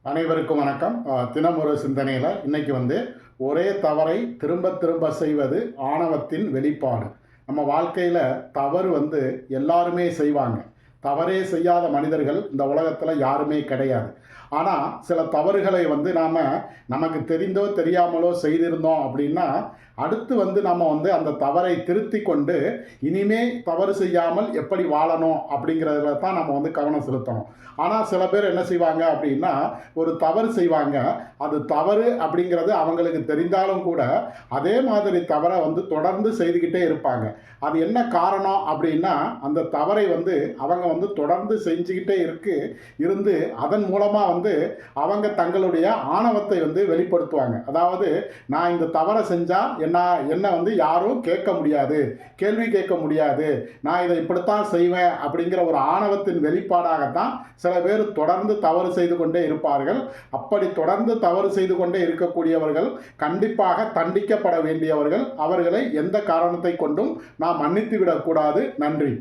அனைவருக்கும் வணக்கம். தினம் ஒரு சிந்தனையில் இன்னைக்கு ஒரே தவறை திரும்ப திரும்ப செய்வது ஆணவத்தின் வெளிப்பாடு. நம்ம வாழ்க்கையில் தவறு எல்லாருமே செய்வாங்க. தவறே செய்யாத மனிதர்கள் இந்த உலகத்தில் யாருமே கிடையாது. ஆனால் சில தவறுகளை நாம் நமக்கு தெரிந்தோ தெரியாமலோ செய்திருந்தோம் அப்படின்னா அடுத்து நம்ம அந்த தவறை திருத்தி கொண்டு இனிமே தவறு செய்யாமல் எப்படி வாழணும் அப்படிங்கிறதுல தான் நம்ம கவனம் செலுத்தணும். ஆனால் சில பேர் என்ன செய்வாங்க அப்படின்னா ஒரு தவறு செய்வாங்க. அது தவறு அப்படிங்கிறது அவங்களுக்கு தெரிந்தாலும் கூட அதே மாதிரி தவறை தொடர்ந்து செய்துக்கிட்டே இருப்பாங்க. அது என்ன காரணம் அப்படின்னா அந்த தவறை அவங்க தொடர்ந்து செஞ்சுக்கிட்டே இருந்து அதன் மூலமாக அவங்க தங்களுடைய ஆணவத்தை வெளிப்படுத்துவாங்க. அதாவது நான் இந்த தவறை செஞ்சால் என்ன யாரும் கேட்க முடியாது, கேள்வி கேட்க முடியாது, நான் இதை இப்படித்தான் செய்வேன் அப்படிங்கிற ஒரு ஆணவத்தின் வெளிப்பாடாகத்தான் சில பேர் தொடர்ந்து தவறு செய்து கொண்டே இருப்பார்கள். அப்படி தொடர்ந்து தவறு செய்து கொண்டே இருக்கக்கூடியவர்கள் கண்டிப்பாக தண்டிக்கப்பட வேண்டியவர்கள். அவர்களை எந்த காரணத்தை கொண்டும் நாம் மன்னித்து விடக்கூடாது. நன்றி.